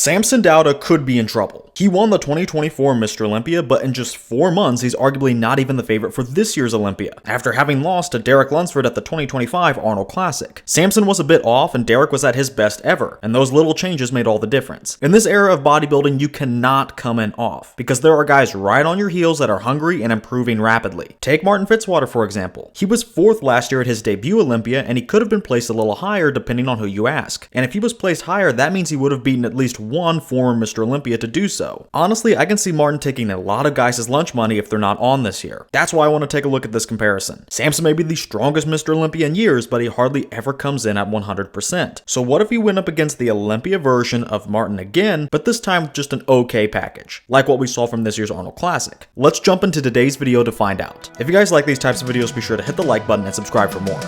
Samson Dauda could be in trouble. He won the 2024 Mr. Olympia, but in just 4 months, he's arguably not even the favorite for this year's Olympia, after having lost to Derek Lunsford at the 2025 Arnold Classic. Samson was a bit off, and Derek was at his best ever, and those little changes made all the difference. In this era of bodybuilding, you cannot come in off, because there are guys right on your heels that are hungry and improving rapidly. Take Martin Fitzwater, for example. He was 4th last year at his debut Olympia, and he could have been placed a little higher depending on who you ask. And if he was placed higher, that means he would have beaten at least one former Mr. Olympia to do so. Honestly, I can see Martin taking a lot of guys' lunch money if they're not on this year. That's why I want to take a look at this comparison. Samson may be the strongest Mr. Olympia in years, but he hardly ever comes in at 100%. So what if he went up against the Olympia version of Martin again, but this time with just an okay package, like what we saw from this year's Arnold Classic? Let's jump into today's video to find out. If you guys like these types of videos, be sure to hit the like button and subscribe for more.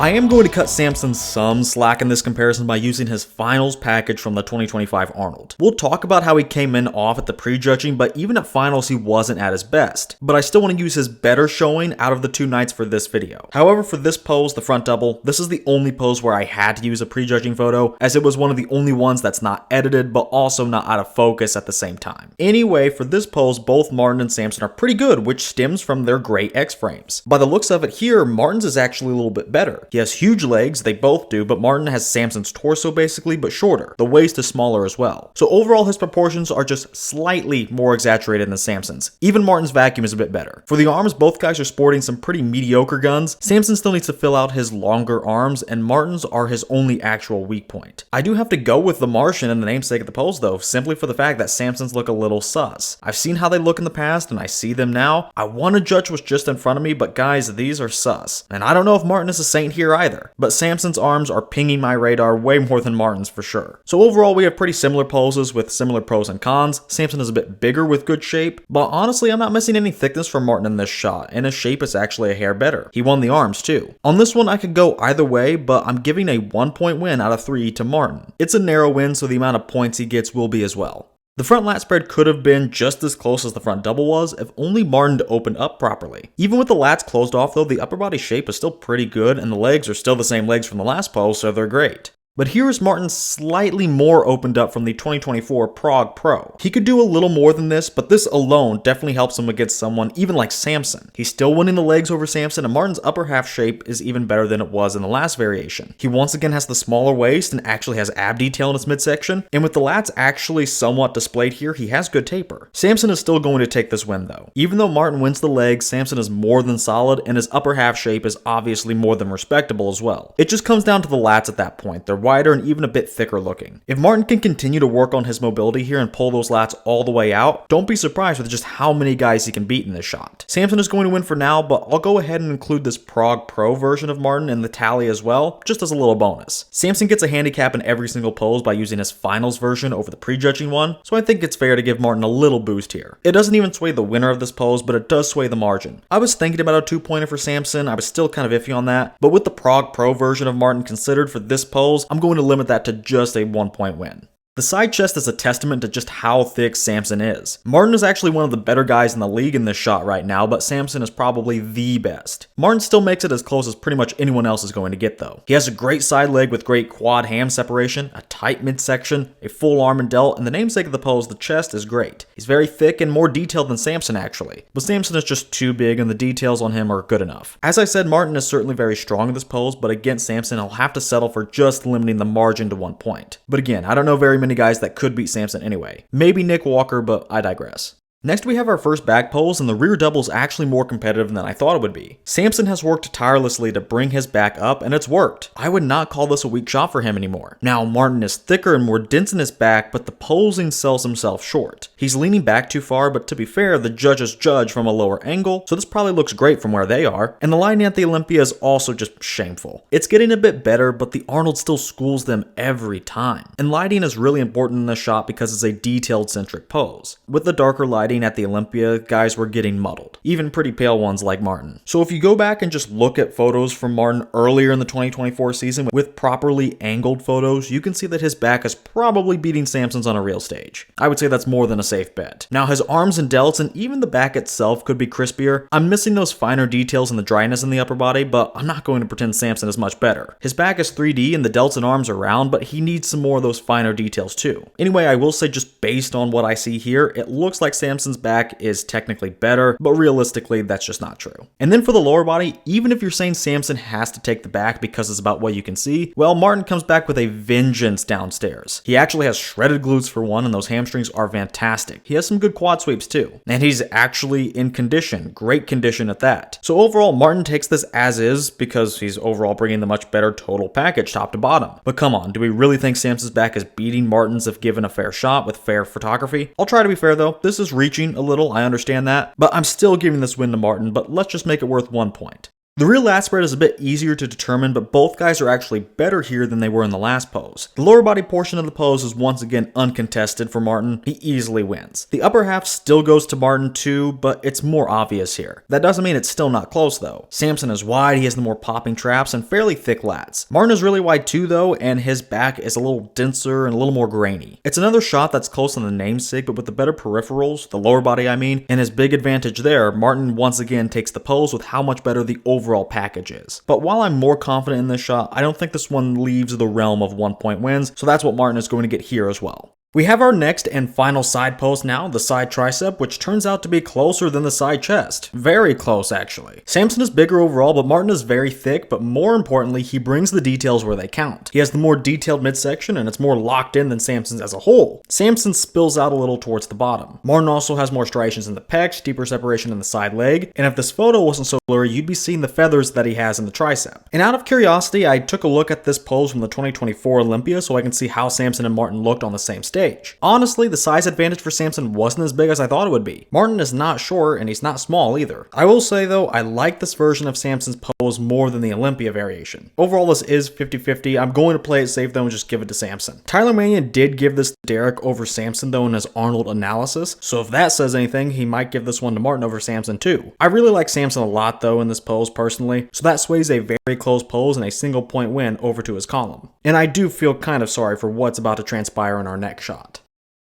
I am going to cut Samson some slack in this comparison by using his finals package from the 2025 Arnold. We'll talk about how he came in off at the prejudging, but even at finals he wasn't at his best. But I still want to use his better showing out of the 2 nights for this video. However, for this pose, the front double, this is the only pose where I had to use a prejudging photo, as it was one of the only ones that's not edited, but also not out of focus at the same time. Anyway, for this pose, both Martin and Samson are pretty good, which stems from their great X-frames. By the looks of it here, Martin's is actually a little bit better. He has huge legs, they both do, but Martin has Samson's torso basically, but shorter. The waist is smaller as well. So overall, his proportions are just slightly more exaggerated than Samson's. Even Martin's vacuum is a bit better. For the arms, both guys are sporting some pretty mediocre guns. Samson still needs to fill out his longer arms, and Martin's are his only actual weak point. I do have to go with the Martian in the namesake of the pose though, simply for the fact that Samson's look a little sus. I've seen how they look in the past, and I see them now. I want to judge what's just in front of me, but guys, these are sus. And I don't know if Martin is a saint here either. But Samson's arms are pinging my radar way more than Martin's for sure. So overall, we have pretty similar poses with similar pros and cons. Samson is a bit bigger with good shape, but honestly, I'm not missing any thickness from Martin in this shot, and his shape is actually a hair better. He won the arms too. On this one, I could go either way, but I'm giving a 1-point win out of 3 to Martin. It's a narrow win, so the amount of points he gets will be as well. The front lat spread could have been just as close as the front double was if only Martin opened up properly. Even with the lats closed off though, the upper body shape is still pretty good, and the legs are still the same legs from the last pose, so they're great. But here is Martin slightly more opened up from the 2024 Prague Pro. He could do a little more than this, but this alone definitely helps him against someone even like Samson. He's still winning the legs over Samson, and Martin's upper half shape is even better than it was in the last variation. He once again has the smaller waist and actually has ab detail in his midsection, and with the lats actually somewhat displayed here, he has good taper. Samson is still going to take this win though. Even though Martin wins the legs, Samson is more than solid, and his upper half shape is obviously more than respectable as well. It just comes down to the lats at that point. They're wider and even a bit thicker looking. If Martin can continue to work on his mobility here and pull those lats all the way out, don't be surprised with just how many guys he can beat in this shot. Samson is going to win for now, but I'll go ahead and include this Prague Pro version of Martin in the tally as well, just as a little bonus. Samson gets a handicap in every single pose by using his finals version over the prejudging one, so I think it's fair to give Martin a little boost here. It doesn't even sway the winner of this pose, but it does sway the margin. I was thinking about a 2-pointer for Samson. I was still kind of iffy on that, but with the Prague Pro version of Martin considered for this pose, I'm going to limit that to just a 1-point win. The side chest is a testament to just how thick Samson is. Martin is actually one of the better guys in the league in this shot right now, but Samson is probably the best. Martin still makes it as close as pretty much anyone else is going to get though. He has a great side leg with great quad ham separation, a tight midsection, a full arm and delt, and the namesake of the pose, the chest, is great. He's very thick and more detailed than Samson actually, but Samson is just too big and the details on him are good enough. As I said, Martin is certainly very strong in this pose, but against Samson, I'll have to settle for just limiting the margin to 1 point. But again, I don't know very many guys that could beat Samson anyway. Maybe Nick Walker, but I digress. Next, we have our first back pulls, and the rear double is actually more competitive than I thought it would be. Samson has worked tirelessly to bring his back up, and it's worked. I would not call this a weak shot for him anymore. Now, Martin is thicker and more dense in his back, but the posing sells himself short. He's leaning back too far, but to be fair, the judges judge from a lower angle, so this probably looks great from where they are. And the lighting at the Olympia is also just shameful. It's getting a bit better, but the Arnold still schools them every time. And lighting is really important in this shot because it's a detailed centric pose. With the darker lighting, fighting at the Olympia, guys were getting muddled, even pretty pale ones like Martin. So if you go back and just look at photos from Martin earlier in the 2024 season with properly angled photos, you can see that his back is probably beating Samson's on a real stage. I would say that's more than a safe bet. Now his arms and delts and even the back itself could be crispier. I'm missing those finer details and the dryness in the upper body, but I'm not going to pretend Samson is much better. His back is 3D and the delts and arms are round, but he needs some more of those finer details too. Anyway, I will say just based on what I see here, it looks like Samson's back is technically better, but realistically that's just not true. And then for the lower body, even if you're saying Samson has to take the back because it's about what you can see, well, Martin comes back with a vengeance downstairs. He actually has shredded glutes for one, and those hamstrings are fantastic. He has some good quad sweeps too. And he's actually in condition, great condition at that. So overall, Martin takes this as is because he's overall bringing the much better total package top to bottom. But come on, do we really think Samson's back is beating Martin's if given a fair shot with fair photography? I'll try to be fair though. This is reaching a little, I understand that, but I'm still giving this win to Martin, but let's just make it worth 1 point. The rear lat spread is a bit easier to determine, but both guys are actually better here than they were in the last pose. The lower body portion of the pose is once again uncontested for Martin. He easily wins. The upper half still goes to Martin too, but it's more obvious here. That doesn't mean it's still not close though. Samson is wide, he has the more popping traps and fairly thick lats. Martin is really wide too though, and his back is a little denser and a little more grainy. It's another shot that's close on the namesake, but with the better peripherals, the lower body I mean, and his big advantage there, Martin once again takes the pose with how much better the overall package is. But while I'm more confident in this shot, I don't think this one leaves the realm of 1 point wins, so that's what Martin is going to get here as well. We have our next and final side pose now, the side tricep, which turns out to be closer than the side chest. Very close, actually. Samson is bigger overall, but Martin is very thick, but more importantly, he brings the details where they count. He has the more detailed midsection, and it's more locked in than Samson's as a whole. Samson spills out a little towards the bottom. Martin also has more striations in the pecs, deeper separation in the side leg, and if this photo wasn't so blurry, you'd be seeing the feathers that he has in the tricep. And out of curiosity, I took a look at this pose from the 2024 Olympia so I can see how Samson and Martin looked on the same stage. Honestly, the size advantage for Samson wasn't as big as I thought it would be. Martin is not short and he's not small either. I will say though, I like this version of Samson's pose more than the Olympia variation. Overall, this is 50-50. I'm going to play it safe though and just give it to Samson. Tyler Mania did give this to Derek over Samson though in his Arnold analysis, so if that says anything, he might give this one to Martin over Samson too. I really like Samson a lot though in this pose personally, so that sways a very close pose and a single point win over to his column. And I do feel kind of sorry for what's about to transpire in our next shot.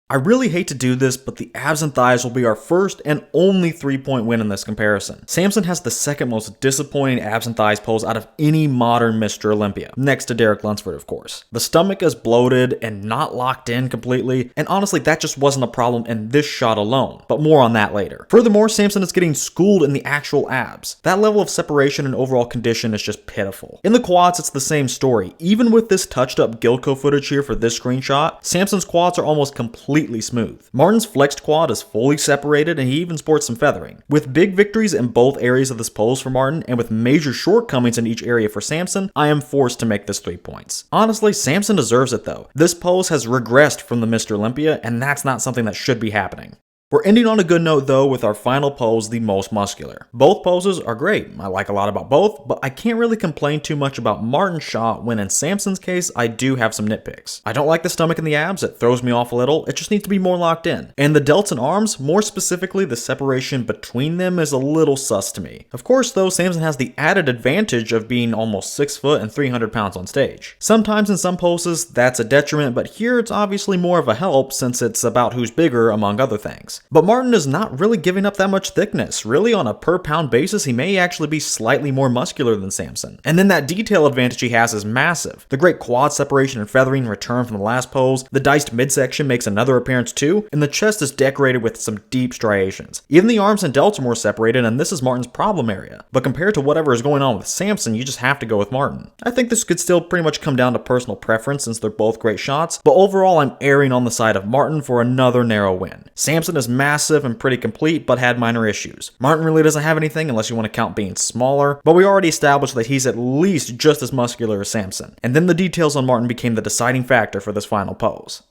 I really hate to do this, but the abs and thighs will be our first and only 3-point win in this comparison. Samson has the second most disappointing abs and thighs pose out of any modern Mr. Olympia, next to Derek Lunsford of course. The stomach is bloated and not locked in completely, and honestly that just wasn't a problem in this shot alone, but more on that later. Furthermore, Samson is getting schooled in the actual abs. That level of separation and overall condition is just pitiful. In the quads, it's the same story. Even with this touched up Gilco footage here for this screenshot, Samson's quads are almost completely smooth. Martin's flexed quad is fully separated and he even sports some feathering. With big victories in both areas of this pose for Martin and with major shortcomings in each area for Samson, I am forced to make this 3 points. Honestly, Samson deserves it though. This pose has regressed from the Mr. Olympia and that's not something that should be happening. We're ending on a good note though with our final pose, the most muscular. Both poses are great, I like a lot about both, but I can't really complain too much about Martin's shot when in Samson's case, I do have some nitpicks. I don't like the stomach and the abs, it throws me off a little, it just needs to be more locked in. And the delts and arms, more specifically the separation between them is a little sus to me. Of course though, Samson has the added advantage of being almost 6 foot and 300 pounds on stage. Sometimes in some poses, that's a detriment, but here it's obviously more of a help since it's about who's bigger among other things. But Martin is not really giving up that much thickness. Really, on a per pound basis, he may actually be slightly more muscular than Samson. And then that detail advantage he has is massive. The great quad separation and feathering return from the last pose, the diced midsection makes another appearance too, and the chest is decorated with some deep striations. Even the arms and delts are more separated, and this is Martin's problem area. But compared to whatever is going on with Samson, you just have to go with Martin. I think this could still pretty much come down to personal preference since they're both great shots, but overall I'm erring on the side of Martin for another narrow win. Samson is massive and pretty complete, but had minor issues. Martin really doesn't have anything unless you want to count being smaller, but we already established that he's at least just as muscular as Samson. And then the details on Martin became the deciding factor for this final pose.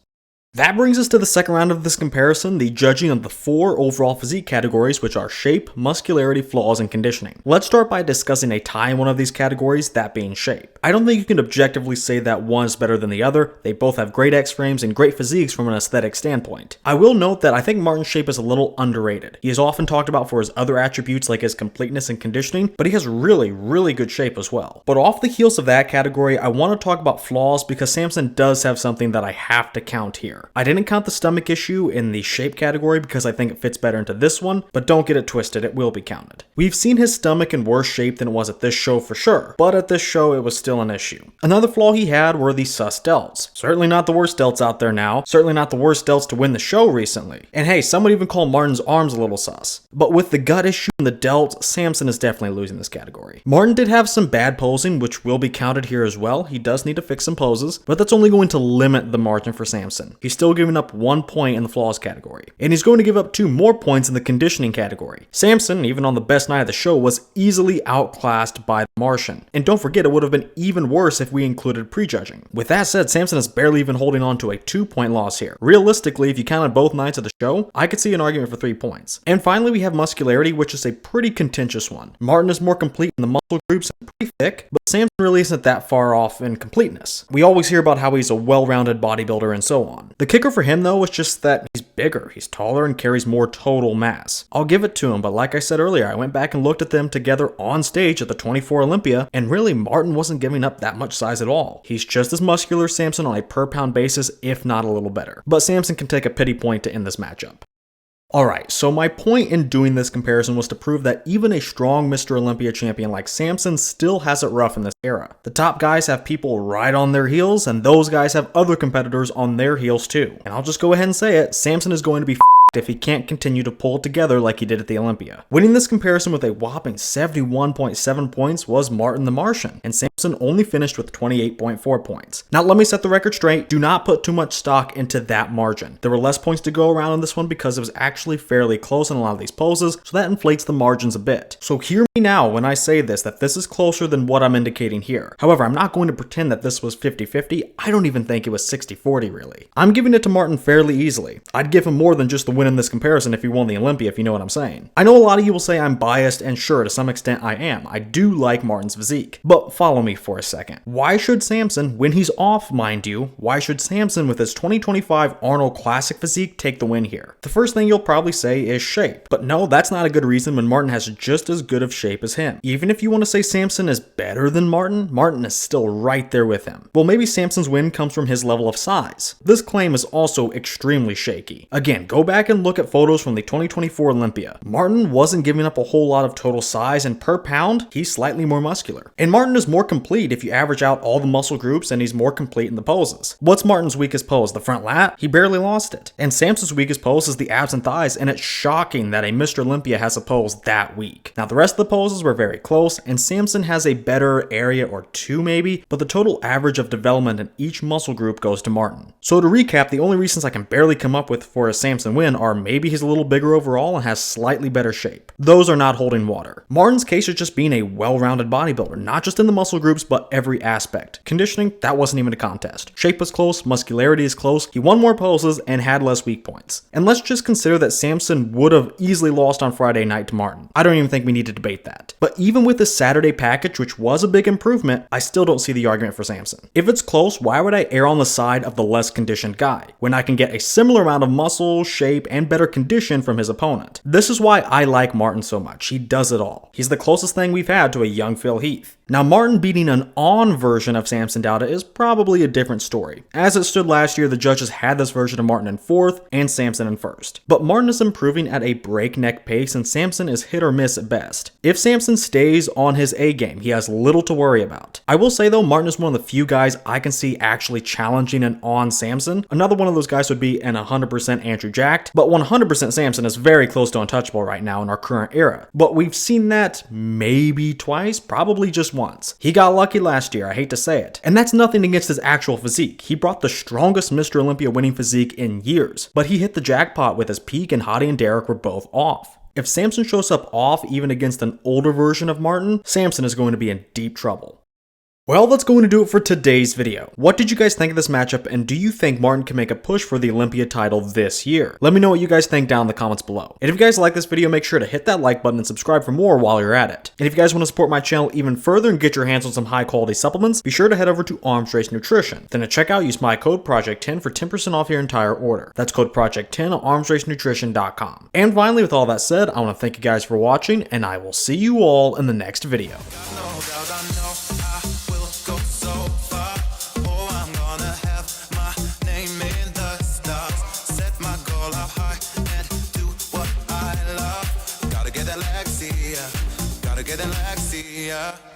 That brings us to the second round of this comparison, the judging of the 4 overall physique categories, which are shape, muscularity, flaws, and conditioning. Let's start by discussing a tie in one of these categories, that being shape. I don't think you can objectively say that one is better than the other. They both have great X-frames and great physiques from an aesthetic standpoint. I will note that I think Martin's shape is a little underrated. He is often talked about for his other attributes like his completeness and conditioning, but he has really good shape as well. But off the heels of that category, I want to talk about flaws because Samson does have something that I have to count here. I didn't count the stomach issue in the shape category because I think it fits better into this one, but don't get it twisted, it will be counted. We've seen his stomach in worse shape than it was at this show for sure, but at this show it was still an issue. Another flaw he had were the sus delts. Certainly not the worst delts out there now, certainly not the worst delts to win the show recently. And hey, some would even call Martin's arms a little sus. But with the gut issue and the delts, Samson is definitely losing this category. Martin did have some bad posing, which will be counted here as well. He does need to fix some poses, but that's only going to limit the margin for Samson. He's still giving up 1 point in the flaws category, and he's going to give up 2 more points in the conditioning category. Samson, even on the best night of the show, was easily outclassed by the Martian. And don't forget, it would have been even worse if we included prejudging. With that said, Samson is barely even holding on to a 2-point loss here. Realistically, if you counted both nights of the show, I could see an argument for 3 points. And finally, we have muscularity, which is a pretty contentious one. Martin is more complete in the muscle groups and pretty thick, but Samson really isn't that far off in completeness. We always hear about how he's a well-rounded bodybuilder and so on. The kicker for him though is just that he's bigger, he's taller, and carries more total mass. I'll give it to him, but like I said earlier, I went back and looked at them together on stage at the 24 Olympia, and really Martin wasn't giving up that much size at all. He's just as muscular as Samson on a per pound basis, if not a little better. But Samson can take a pity point to end this matchup. Alright, so my point in doing this comparison was to prove that even a strong Mr. Olympia champion like Samson still has it rough in this era. The top guys have people right on their heels, and those guys have other competitors on their heels too. And I'll just go ahead and say it, Samson is going to be if he can't continue to pull it together like he did at the Olympia. Winning this comparison with a whopping 71.7 points was Martin the Martian, and Samson only finished with 28.4 points. Now let me set the record straight, do not put too much stock into that margin. There were less points to go around in this one because it was actually fairly close in a lot of these poses, so that inflates the margins a bit. So hear me now when I say this, that this is closer than what I'm indicating here. However, I'm not going to pretend that this was 50-50, I don't even think it was 60-40 really. I'm giving it to Martin fairly easily. I'd give him more than just the win in this comparison if he won the Olympia, if you know what I'm saying. I know a lot of you will say I'm biased, and sure, to some extent I am. I do like Martin's physique. But follow me for a second. Why should Samson, when he's off, mind you, why should Samson with his 2025 Arnold Classic physique take the win here? The first thing you'll probably say is shape. But no, that's not a good reason when Martin has just as good of shape as him. Even if you want to say Samson is better than Martin, Martin is still right there with him. Well, maybe Samson's win comes from his level of size. This claim is also extremely shaky. Again, go back and look at photos from the 2024 Olympia. Martin wasn't giving up a whole lot of total size, and per pound, he's slightly more muscular. And Martin is more complete if you average out all the muscle groups, and he's more complete in the poses. What's Martin's weakest pose? The front lat? He barely lost it. And Samson's weakest pose is the abs and thighs, and it's shocking that a Mr. Olympia has a pose that weak. Now the rest of the poses were very close, and Samson has a better area or two maybe, but the total average of development in each muscle group goes to Martin. So to recap, the only reasons I can barely come up with for a Samson win are maybe he's a little bigger overall and has slightly better shape. Those are not holding water. Martin's case is just being a well-rounded bodybuilder, not just in the muscle groups, but every aspect. Conditioning, that wasn't even a contest. Shape was close, muscularity is close, he won more poses and had less weak points. And let's just consider that Samson would have easily lost on Friday night to Martin. I don't even think we need to debate that. But even with the Saturday package, which was a big improvement, I still don't see the argument for Samson. If it's close, why would I err on the side of the less conditioned guy, when I can get a similar amount of muscle, shape, and better condition from his opponent? This is why I like Martin so much. He does it all. He's the closest thing we've had to a young Phil Heath. Now Martin beating an on version of Samson Dauda is probably a different story. As it stood last year, the judges had this version of Martin in 4th and Samson in 1st. But Martin is improving at a breakneck pace and Samson is hit or miss at best. If Samson stays on his A game, he has little to worry about. I will say though, Martin is one of the few guys I can see actually challenging an on Samson. Another one of those guys would be an 100% Andrew Jacked, but 100% Samson is very close to untouchable right now in our current era. But we've seen that maybe twice, probably just once. He got lucky last year, I hate to say it. And that's nothing against his actual physique. He brought the strongest Mr. Olympia winning physique in years, but he hit the jackpot with his peak and Hottie and Derek were both off. If Samson shows up off even against an older version of Martin, Samson is going to be in deep trouble. Well, that's going to do it for today's video. What did you guys think of this matchup, and do you think Martin can make a push for the Olympia title this year? Let me know what you guys think down in the comments below. And if you guys like this video, make sure to hit that like button and subscribe for more while you're at it. And if you guys want to support my channel even further and get your hands on some high quality supplements, be sure to head over to Arms Race Nutrition. Then at checkout, use my code Project10 for 10% off your entire order. That's code Project10 at armsracenutrition.com. And finally, with all that said, I want to thank you guys for watching, and I will see you all in the next video. Get Alexia.